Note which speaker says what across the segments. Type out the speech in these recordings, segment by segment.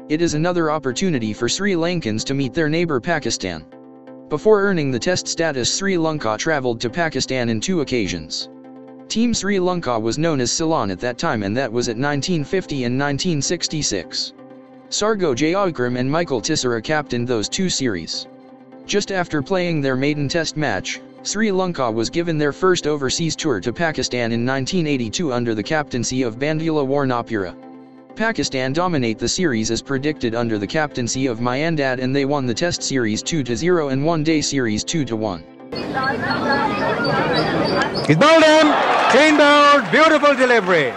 Speaker 1: It is another opportunity for Sri Lankans to meet their neighbor Pakistan. Before earning the test status, Sri Lanka travelled to Pakistan in 2 occasions. Team Sri Lanka was known as Ceylon at that time, and that was at 1950 and 1966. Sargo Jayakram and Michael Tissera captained those 2 series. Just after playing their maiden test match, Sri Lanka was given their first overseas tour to Pakistan in 1982 under the captaincy of Bandula Warnapura. Pakistan dominate the series as predicted under the captaincy of Myandad, and they won the test series 2-0 and one-day series 2-1.
Speaker 2: He's bowled in, clean bowled, beautiful delivery.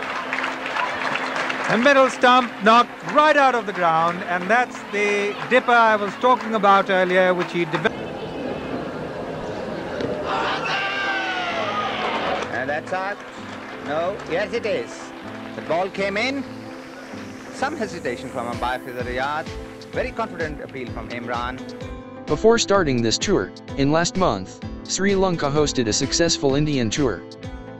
Speaker 2: The middle stump knocked right out of the ground, and that's the dipper I was talking about earlier, which he developed.
Speaker 3: And that's out. No, yes it is. The ball came in. Some hesitation from umpire Wijesuriya. Very confident appeal from Imran.
Speaker 1: Before starting this tour, in last month, Sri Lanka hosted a successful Indian tour.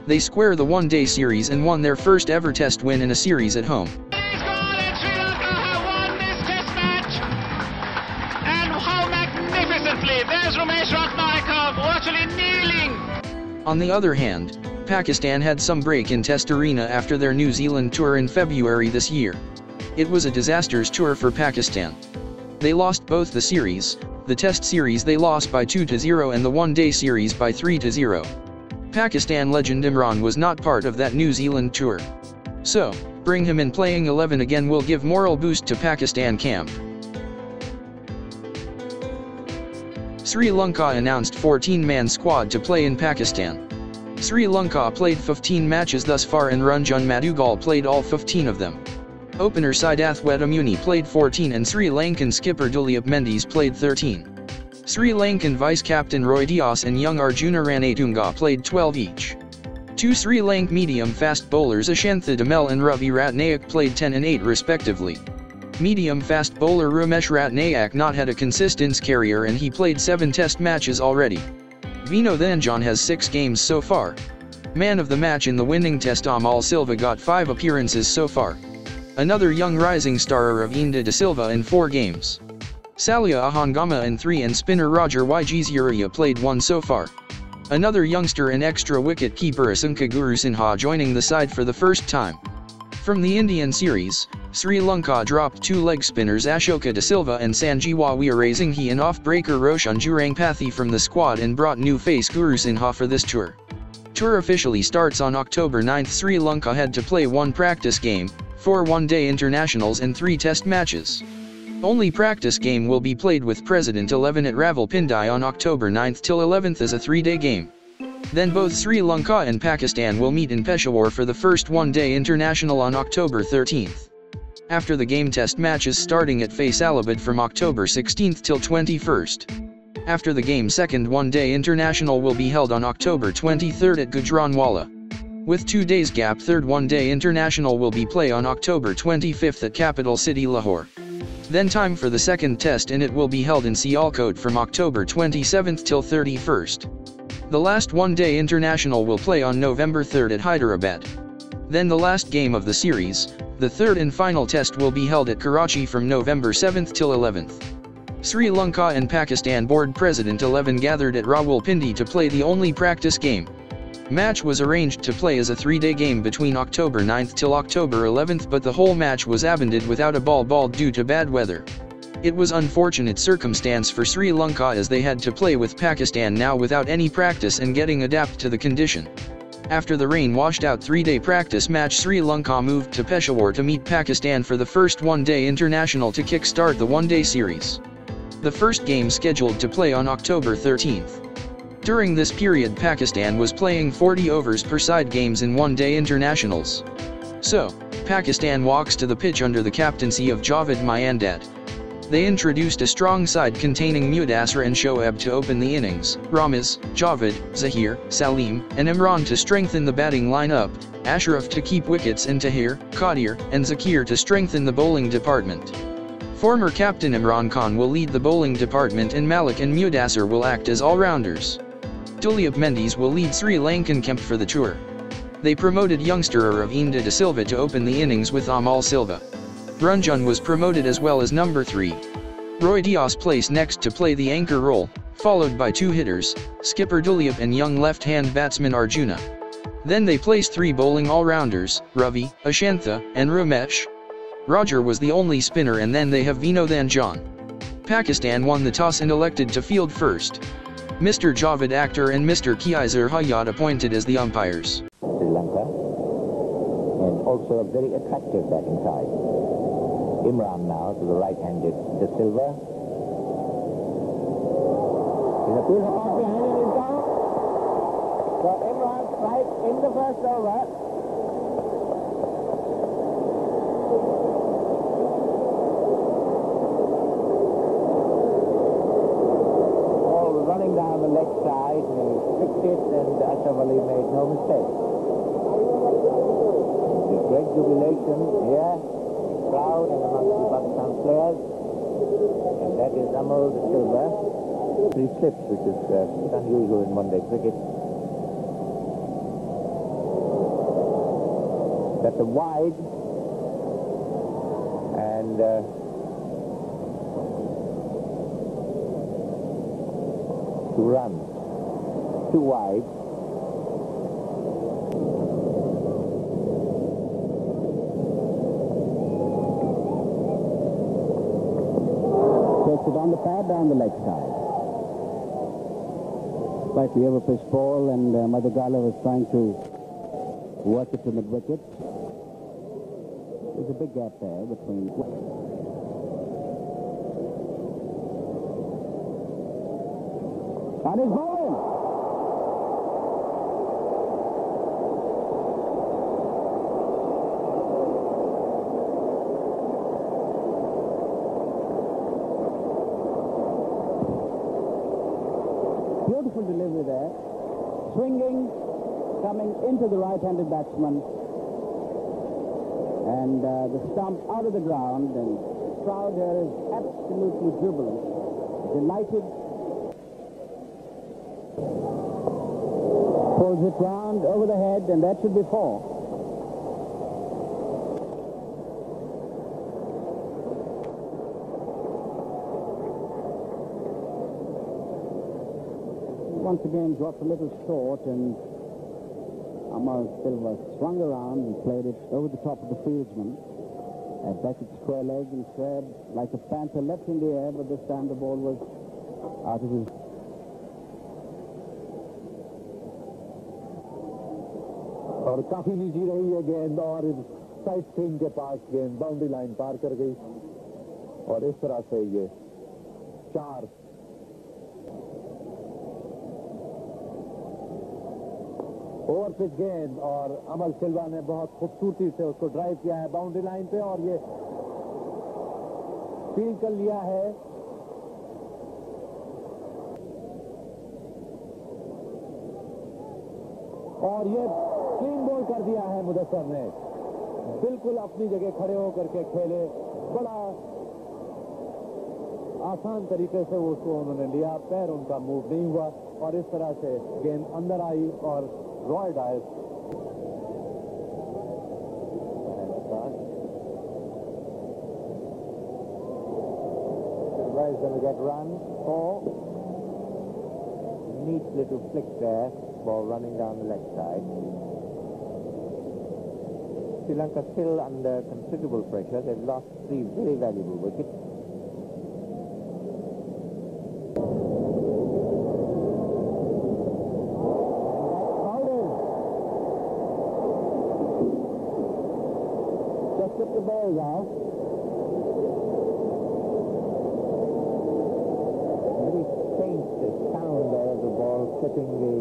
Speaker 1: They square the one-day series and won their first ever test win in a series at home.
Speaker 4: Sri Lanka have won this test match, and how magnificently! There's Rumesh Ratnayeke virtually kneeling.
Speaker 1: On the other hand, Pakistan had some break in test arena after their New Zealand tour in February this year. It was a disastrous tour for Pakistan. They lost both the series. The test series they lost by 2-0 and the one-day series by 3-0. Pakistan legend Imran was not part of that New Zealand tour. So, bring him in playing 11 again will give moral boost to Pakistan camp. Sri Lanka announced 14-man squad to play in Pakistan. Sri Lanka played 15 matches thus far, and Ranjan Madugalle played all 15 of them. Opener Sidath Wettimuny played 14 and Sri Lankan skipper Duleep Mendis played 13. Sri Lankan vice-captain Roy Dias and young Arjuna Ranatunga played 12 each. 2 Sri Lankan medium-fast bowlers Ashantha Amal and Ravi Ratnayake played 10 and 8 respectively. Medium-fast bowler Rumesh Ratnayake not had a consistent career, and he played 7 test matches already. Vinothan has 6 games so far. Man of the match in the winning test Amal Silva got 5 appearances so far. Another young rising star Aravinda de Silva in 4 games. Saliya Ahangama in 3, and spinner Roger Wijesuriya played 1 so far. Another youngster and extra wicket keeper Asanka Gurusinha joining the side for the first time. From the Indian series, Sri Lanka dropped 2 leg spinners Ashoka de Silva and Sanjeewa Weerasinghe and off-breaker Roshan Jurangpathi from the squad and brought new face Gurusinha for this tour. Tour officially starts on October 9. Sri Lanka had to play 1 practice game, 4 one-day internationals and 3 test matches. Only practice game will be played with President 11 at Rawalpindi on October 9 till 11th as a 3-day game. Then both Sri Lanka and Pakistan will meet in Peshawar for the first one-day international on October 13th. After the game, test matches starting at Faisalabad from October 16th till 21st. After the game, second one-day international will be held on October 23rd at Gujranwala. With 2 days gap, third one-day international will be played on October 25th at capital city Lahore. Then time for the second test, and it will be held in Sialkot from October 27th till 31st. The last one-day international will play on November 3rd at Hyderabad. Then the last game of the series, the third and final test, will be held at Karachi from November 7th till 11th. Sri Lanka and Pakistan board President 11 gathered at Rawalpindi to play the only practice game. Match was arranged to play as a 3-day game between October 9th till October 11th, but the whole match was abandoned without a ball due to bad weather. It was unfortunate circumstance for Sri Lanka, as they had to play with Pakistan now without any practice and getting adapt to the condition. After the rain washed out 3-day practice match, Sri Lanka moved to Peshawar to meet Pakistan for the first one-day international to kick-start the one-day series. The first game scheduled to play on October 13th. During this period, Pakistan was playing 40 overs per side games in one-day internationals. So, Pakistan walks to the pitch under the captaincy of Javed Myandad. They introduced a strong side containing Mudassir and Shoaib to open the innings, Ramiz, Javed, Zahir, Salim, and Imran to strengthen the batting lineup, Ashraf to keep wickets, and Tahir, Qadir, and Zakir to strengthen the bowling department. Former captain Imran Khan will lead the bowling department, and Malik and Mudassir will act as all-rounders. Duleep Mendis will lead Sri Lankan camp for the tour. They promoted youngster Aravinda de Silva to open the innings with Amal Silva. Ranjan was promoted as well as number 3. Roy Dias placed next to play the anchor role, followed by 2 hitters, skipper Duleep and young left-hand batsman Arjuna. Then they placed 3 bowling all-rounders, Ravi, Ashantha, and Rumesh. Roger was the only spinner, and then they have Vinothan John. Pakistan won the toss and elected to field first. Mr. Javed Akhtar and Mr. Kaiser Hayat appointed as the umpires.
Speaker 5: Sri Lanka, and also a very attractive batting side. Imran now to the right-handed De Silva. He's a good hop behind and he's gone. So Imran strikes in the first over. Ball running down the leg side, and he flicked it, and Ashraf Ali made no mistake. There's great jubilation here, crowd and amongst the Pakistan players, and that is Amal De Silva. 3 slips, which is unusual in one-day cricket. That's a wide, and 2 runs, 2 wide. Takes it on the pad down the leg side. Slightly over-pitched ball, and Madugalle was trying to work it to mid-wicket. There's a big gap there between. And he's bowling! Beautiful delivery there. Swinging, coming into the right-handed batsman. And the stump out of the ground, and the crowd here is absolutely jubilant, delighted. Pulls it round over the head, and that should be 4. Once again dropped a little short, and Amal Silva swung around and played it over the top of the fieldsman. Back at square leg and squared like a panther, left in the air, but this time the ball was out of his.
Speaker 6: और काफी नीची रही है गेंद, और side screen के पास गेंद boundary line पार कर गई, और इस तरह से ये 4 ओवर पिच गेंद, और अमल सिल्वा ने बहुत खूबसूरती से उसको ड्राइव किया है बाउंड्री लाइन पे, और ये फील्ड कर लिया है। और ये क्लीन बॉल कर दिया है मुदस्सर ने, बिल्कुल अपनी जगह खड़े होकर के खेले, बड़ा आसान तरीके से उसको उन्होंने लिया, पैर उनका मूव नहीं हुआ, और इस तरह से गेंद अंदर आई और Roy Dias
Speaker 5: Is going to get run. 4. Neat little flick there, ball running down the leg side. Sri Lanka still under considerable pressure. They've lost 3 very valuable wickets. Just took the balls out. Very faint sound there of the ball clipping the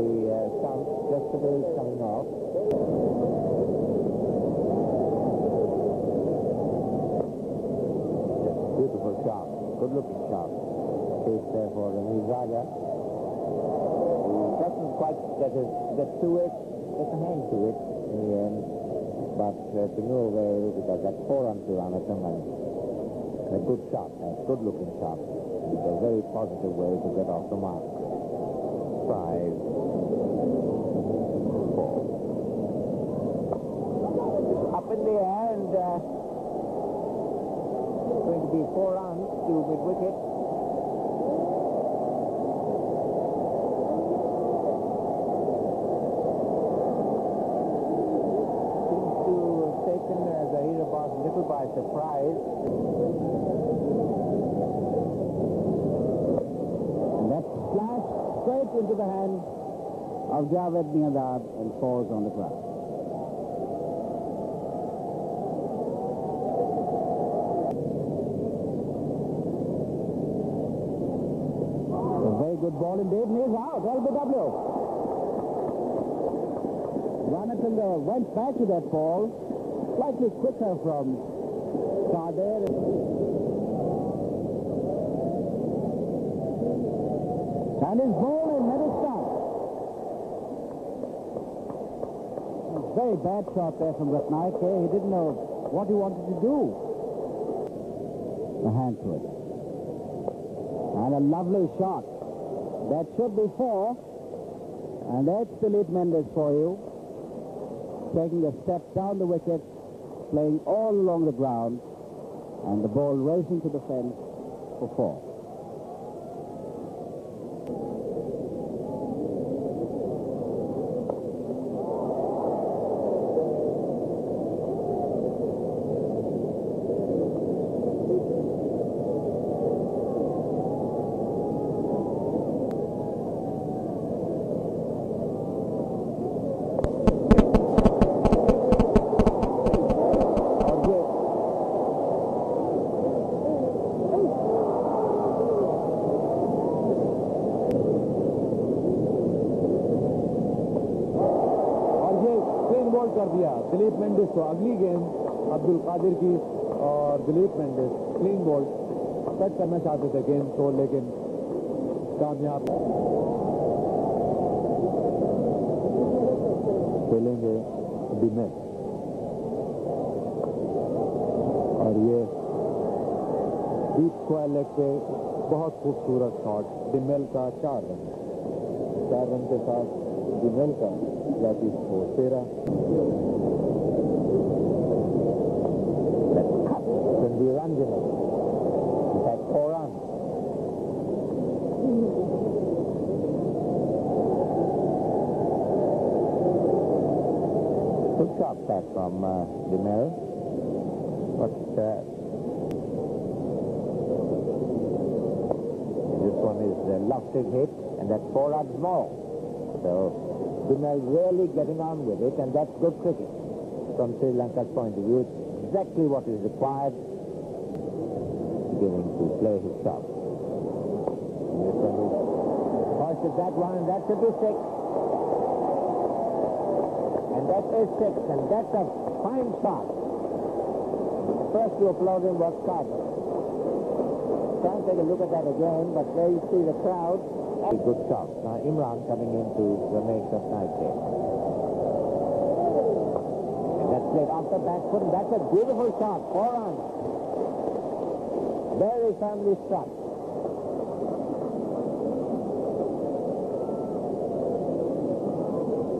Speaker 5: stump just as it is coming off. Beautiful shot, good looking shot. Case there for Ravi Raja. He doesn't quite get to it, get a hand to it in the end, but to no avail because that's 4 runs to Ranatunga. A good shot, a good looking shot. It's a very positive way to get off the mark. 5, 4. Up in the air, and to be 4 runs to mid-wicket. Seems to have taken Zahir Abbas a little by surprise. And that flashed straight into the hand of Javed Miandad and falls on the ground. A very good ball indeed, and he's out. LBW. Ranatunga went back to that ball, slightly quicker from Kader. And his ball in middle stump. Very bad shot there from Ratnayake. He didn't know what he wanted to do. A hand to it. And a lovely shot. That should be 4. And that's Duleep Mendis for you. Taking a step down the wicket, playing all along the ground, and the ball racing to the fence for 4.
Speaker 6: Dilip Mendis को अगली गेंद अब्दुल कादिर की और Dilip Mendis clean ball cut करना चाहते थे गेंद को, लेकिन कामयाब खेलेंगे डिमेल। और ये डीप स्क्वायर लेग पे बहुत खूबसूरत शॉट डिमेल का 4 रन। 4 रन के साथ डिमेल का जाती score 13।
Speaker 5: Ranjan at 4 runs. Good shot back from Demel. But this one is a lofted hit, and that's 4 runs more. So Demel really getting on with it, and that's good cricket from Sri Lanka's point of view. It's exactly what is required. Beginning to play his shot. This one is hoisted that one, and that should be 6. And that is 6, and that's a fine shot. First to applaud him was Carter. Try and take a look at that again, but there you see the crowd. A good shot. Now Imran coming into Rumesh Ratnayake. And that's played off the back foot, and that's a beautiful shot. 4 runs. Very firmly struck.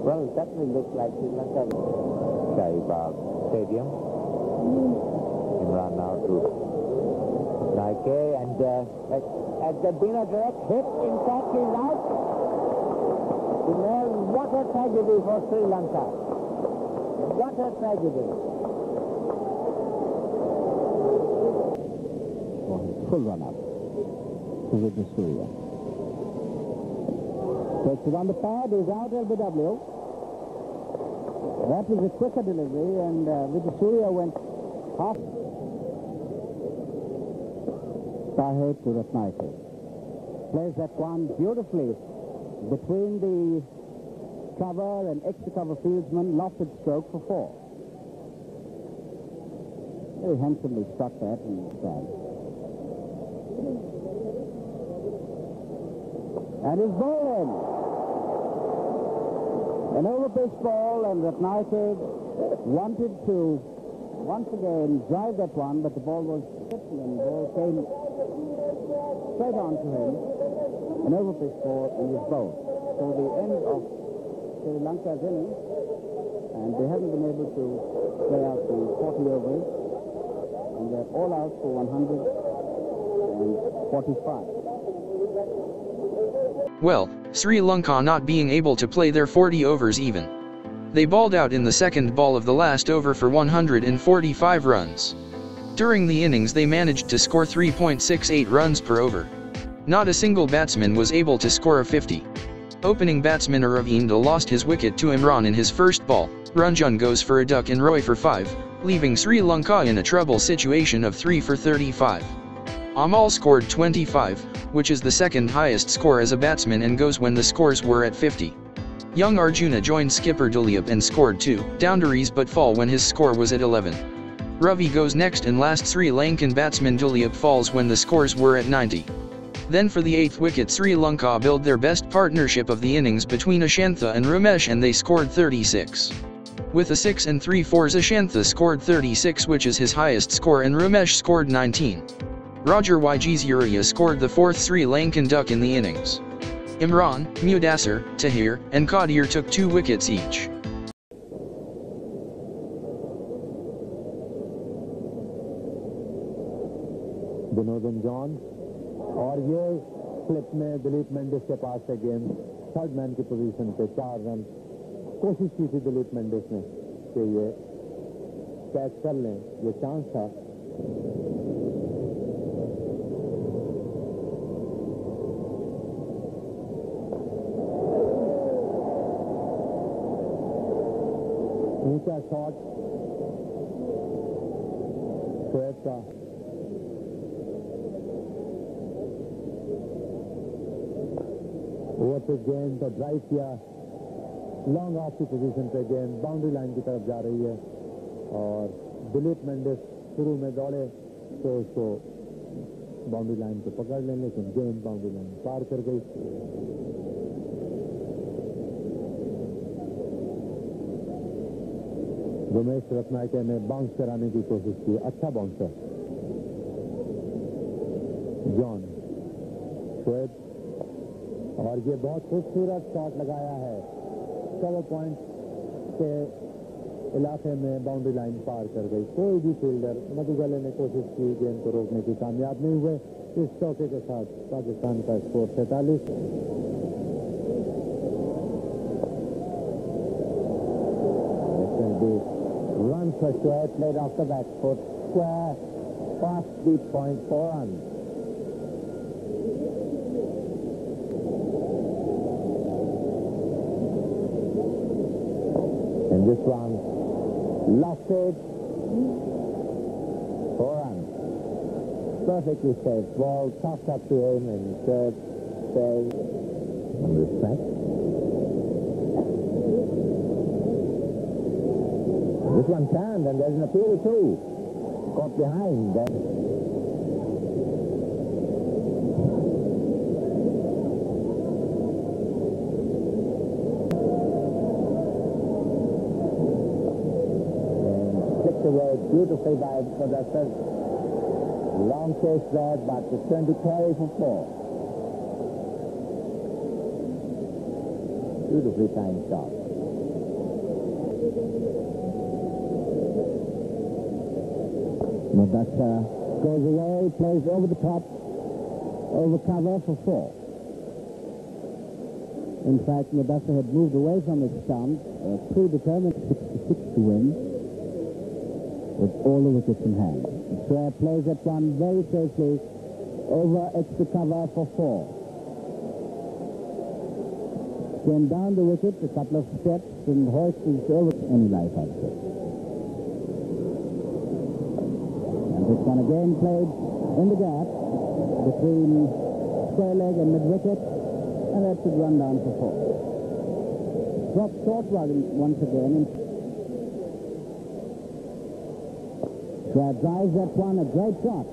Speaker 5: Well, it certainly looks like Sri Lanka. Shahibag Stadium. Imran now to Nike, and has there been a direct hit? In fact, he's out. What a tragedy for Sri Lanka. What a tragedy. Full run-up to Wijesuriya. Takes it on the pad, is out LBW. That was a quicker delivery, and Wijesuriya went half. Tahir to Ratnayake. Plays that one beautifully between the cover and extra cover fieldsman, lofted stroke for 4. Very handsomely struck that and stand. And his ball in. An over-pitch ball, and Ratnayake wanted to once again drive that one, but the ball was hit, and the ball came straight on to him. An over-pitch ball in his bowl. So the end of Sri Lanka's innings, and they haven't been able to play out the 40 overs, and They're all out for 145.
Speaker 1: Well, Sri Lanka not being able to play their 40 overs even. They balled out in the second ball of the last over for 145 runs. During the innings they managed to score 3.68 runs per over. Not a single batsman was able to score a 50. Opening batsman Aravinda lost his wicket to Imran in his first ball. Ranjan goes for a duck and Roy for 5, leaving Sri Lanka in a trouble situation of 3 for 35. Amal scored 25, which is the second highest score as a batsman and goes when the scores were at 50. Young Arjuna joined skipper Duleep and scored 2 boundaries but fall when his score was at 11. Ravi goes next and last Sri Lankan batsman Duleep falls when the scores were at 90. Then for the 8th wicket Sri Lanka build their best partnership of the innings between Ashantha and Rumesh and they scored 36. With a 6 and 3/4 Ashantha scored 36 which is his highest score and Rumesh scored 19. Wijesuriya scored the 4th Sri Lankan duck in the innings. Imran, Mendis, Tahir, and Qadir took 2 wickets each.
Speaker 6: Vinothan John और ये slip में दिलीप मेंडिस के पास से गेंद third man की position पे 4 run कोशिश की थी दिलीप मेंडिस ने कि ये कैच कर लें, ये चांस था। ऊंचा शॉट शोएब का ओवर पे गेंद तो ड्राइव किया लॉन्ग ऑफ की पोजीशन पे गेंद बाउंड्री लाइन की तरफ जा रही है और दिलीप मेंडिस शुरू में दौड़े तो उसको बाउंड्री लाइन पे पकड़ लें लेकिन गेंद बाउंड्री लाइन पार कर गई। रुमेश रत्नायके ने बाउंस कराने की कोशिश की, अच्छा बाउंसर जॉन शोएब और ये बहुत खूबसूरत शॉट लगाया है कवर पॉइंट के इलाके में बाउंड्री लाइन पार कर गई। कोई भी फील्डर मधुगले ने कोशिश की गेंद को रोकने की कामयाब नहीं हुए। इस चौके के साथ पाकिस्तान का score 47। Run for Shoaib played off the back foot square past deep point 4 runs. And this one lost it 4 runs. Perfectly safe ball tossed up to him and Shoaib says on this track. This one turned and there's an appeal too. Caught behind then. And flicked away beautifully by Mendis. Long chase there, but it's going to carry for 4. Beautifully timed shot. Mendis goes away, plays over the top, over cover for 4. In fact, Mendis had moved away from his stump, too determined 66 to win, with all the wickets in hand. Shoaib plays that one very safely, over extra cover for 4. Came down the wicket a couple of steps and hoisted over any life out of it. This one again played in the gap between square leg and mid-wicket, and that should run down for 4. Dropped short once again. Shoaib drives that one, a great shot.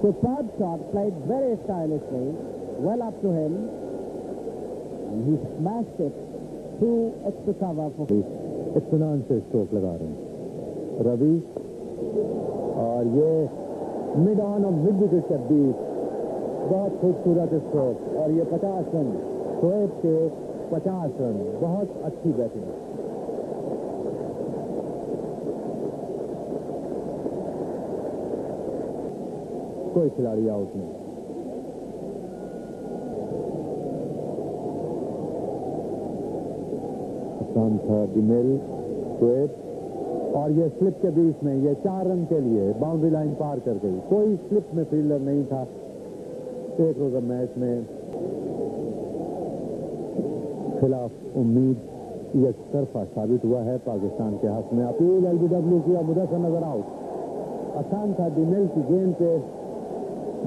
Speaker 6: Superb shot, played very stylishly, well up to him, and he smashed it to extra cover for 4. इत्मीनान से stroke लगा रहे हैं रवि और ये mid on off mid wicket के बीच बहुत खूबसूरत स्ट्रोक और ये 50 रन शोएब के 50 रन बहुत अच्छी बैटिंग कोई खिलाड़ी आउट नहीं। असांका, डिमेल, स्वेट और ये स्लिप के बीच में ये 4 रन के लिए बाउंड्री लाइन पार कर गई। कोई स्लिप में फील्डर नहीं था एक रोजा मैच में। खिलाफ उम्मीद ये तरफा साबित हुआ है पाकिस्तान के हाथ में। अपील एलबीडब्ल्यू की, मुदस्सिर नजर आउट। असांका डिमेल की गेंद पे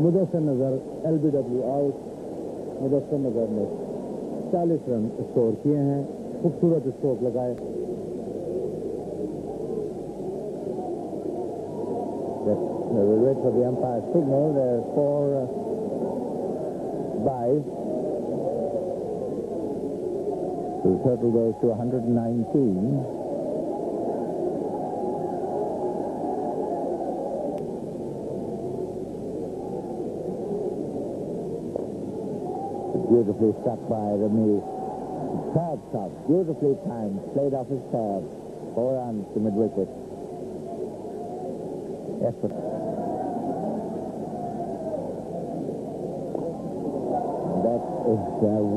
Speaker 6: मुदस्सिर नजर एलबीडब्ल्यू आउट। मुदस्सिर नजर ने 40 रन स्कोर किए हैं, खूबसूरत स्ट्रोक लगाए। We wait for the umpire's signal. There's 4 byes. The total goes to 119. Beautifully struck by Rami. Curve shot, beautifully timed, played off his curve. 4 runs to mid-wicket. Effort. That is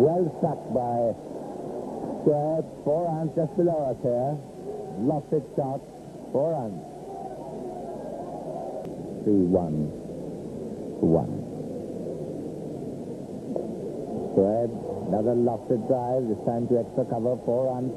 Speaker 6: well struck by Square. 4 runs just below us here. Lost it shot. 4 runs. 3-1 to 1. Square. Another lofted drive. This time to extra cover. 4 runs.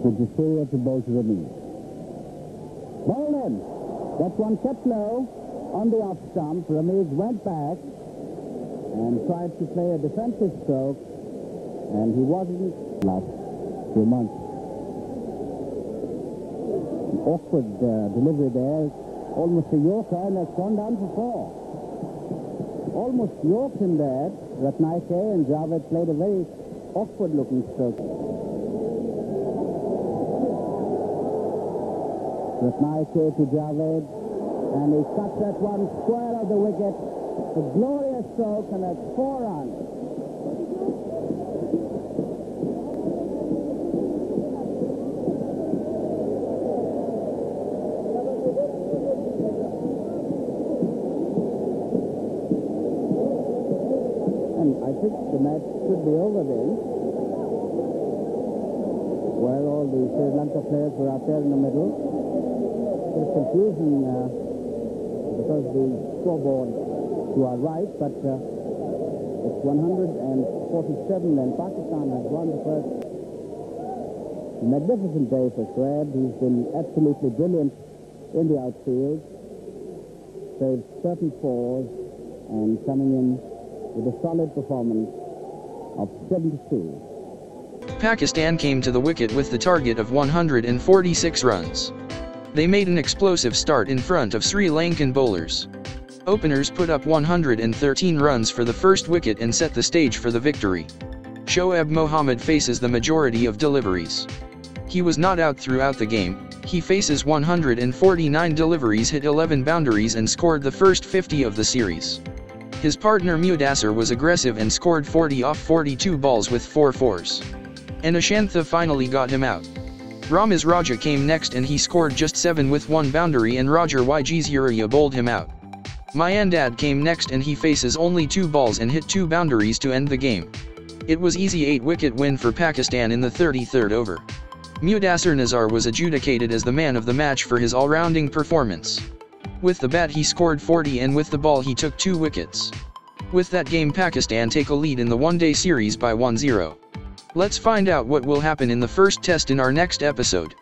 Speaker 6: Wijesuriya to bowl to Ravi. Ball in. That one kept low on the off stump. Ramesh went back and tried to play a defensive stroke, and he wasn't last few months. An awkward delivery there. Almost a yorker, and that's gone down for 4. Almost yorked in there. Ratnayeke and Javed played a very awkward looking stroke. Ratnayake to Javed, and he cuts that one square of the wicket. A glorious stroke, and that's 4 runs. And I think the match should be over then. Well, all the Sri Lanka players were out there in the middle. There's confusion because the scoreboard to our right, but it's 147 and Pakistan has won the first. Magnificent day for Square. He's been absolutely brilliant in the outfield. Saved 34 and coming in with a solid performance of 72.
Speaker 1: Pakistan came to the wicket with the target of 146 runs. They made an explosive start in front of Sri Lankan bowlers. Openers put up 113 runs for the first wicket and set the stage for the victory. Shoaib Mohammad faces the majority of deliveries. He was not out throughout the game. He faces 149 deliveries, hit 11 boundaries and scored the first 50 of the series. His partner Mudasser was aggressive and scored 40 off 42 balls with 4 fours. And Ashantha finally got him out. Ramiz Raja came next and he scored just 7 with 1 boundary, and Roger Wijesuriya bowled him out. Myandad came next and he faces only 2 balls and hit 2 boundaries to end the game. It was easy 8-wicket win for Pakistan in the 33rd over. Mudasser Nazar was adjudicated as the man of the match for his all-rounding performance. With the bat he scored 40 and with the ball he took 2 wickets. With that game Pakistan take a lead in the one-day series by 1-0. Let's find out what will happen in the first test in our next episode.